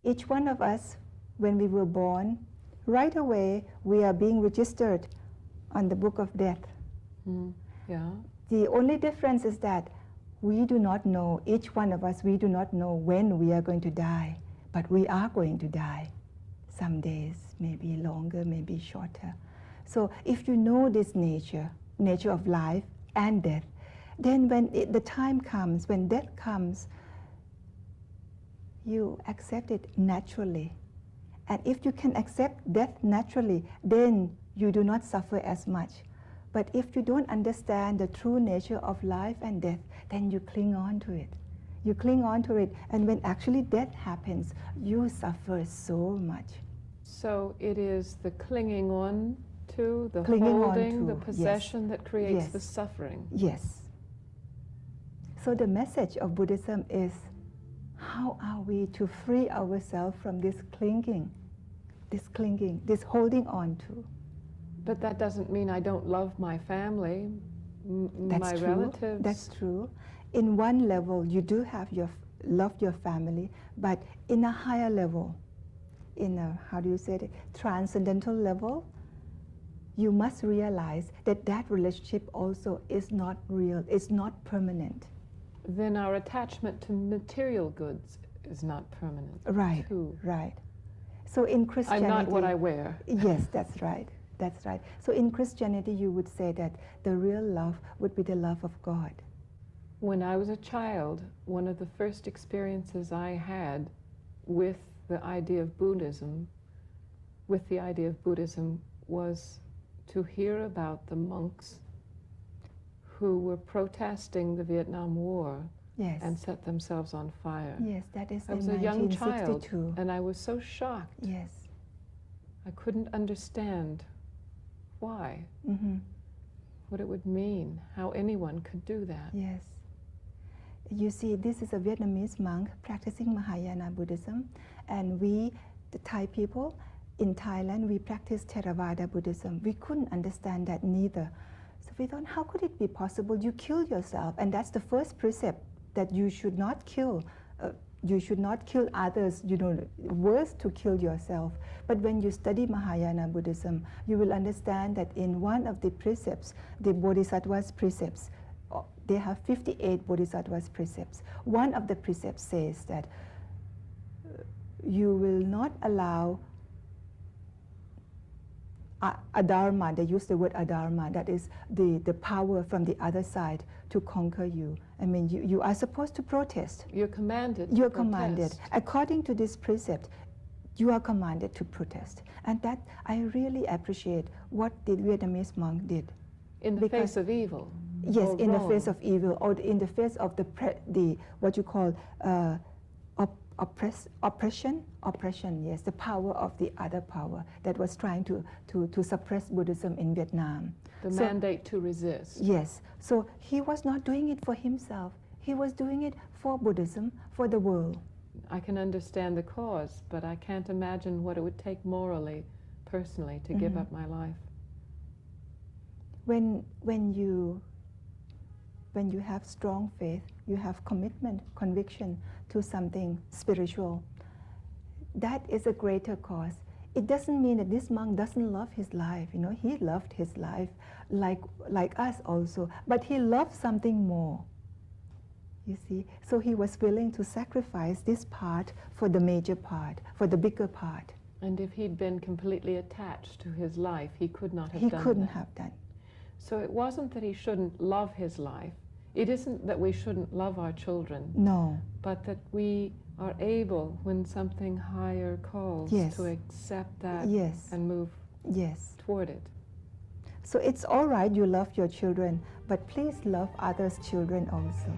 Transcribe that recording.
Each one of us, when we were born, right away we are being registered on the book of death. Yeah. The only difference is that we do not know, each one of us, we do not know when we are going to die, but we are going to die. Some days, maybe longer, maybe shorter. So if you know this nature of life and death, then when the time comes, when death comes, you accept it naturally. And if you can accept death naturally, then you do not suffer as much. But if you don't understand the true nature of life and death, then you cling on to it. You cling on to it, and when actually death happens, you suffer so much. So it is the clinging on to, the Clinging on holding, to, the possession yes. that creates Yes. the suffering. Yes. So the message of Buddhism is, how are we to free ourselves from this clinging, this holding on to? But that doesn't mean I don't love my family, my relatives. That's true. In one level, you do have love your family, but in a higher level, in a, how do you say it, transcendental level, you must realize that that relationship also is not real, it's not permanent. Then our attachment to material goods is not permanent. Right, too. right. So in Christianity... I'm not what I wear. Yes, that's right. That's right. So in Christianity, you would say that the real love would be the love of God. When I was a child, one of the first experiences I had with the idea of Buddhism, was to hear about the monks who were protesting the Vietnam War. Yes. And set themselves on fire. Yes, that is I was in a young child, 1962. and I was so shocked. Yes. I couldn't understand why, what it would mean, how anyone could do that. Yes. You see, this is a Vietnamese monk practicing Mahayana Buddhism, and we, the Thai people in Thailand, we practice Theravada Buddhism. We couldn't understand that neither. So we thought, how could it be possible? You kill yourself, and that's the first precept, that you should not kill. You should not kill others, you know, worse to kill yourself. But when you study Mahayana Buddhism, you will understand that in one of the precepts, the Bodhisattva's precepts, they have 58 Bodhisattvas precepts. One of the precepts says that you will not allow adharma, they use the word adharma, that is the power from the other side to conquer you. I mean, you are supposed to protest. You're commanded You're to commanded. protest. According to this precept, you are commanded to protest. And that, I really appreciate what the Vietnamese monk did. In the face of evil. Yes, in the wrong. face of evil, or in the face of the what you call oppression, yes, the power of the other power that was trying to suppress Buddhism in Vietnam. The mandate to resist. Yes, so he was not doing it for himself. He was doing it for Buddhism, for the world. I can understand the cause, but I can't imagine what it would take morally, personally, to give up my life. When you have strong faith, you have commitment, conviction to something spiritual, that is a greater cause. It doesn't mean that this monk doesn't love his life. You know, he loved his life like us also, but he loved something more. You see, so he was willing to sacrifice this part for the major part, for the bigger part. And if he'd been completely attached to his life, he could not have done that. He couldn't have done. So it wasn't that he shouldn't love his life. It isn't that we shouldn't love our children. No. But that we are able, when something higher calls, Yes. to accept that Yes. and move Yes. toward it. So it's all right you love your children, but please love others' children also.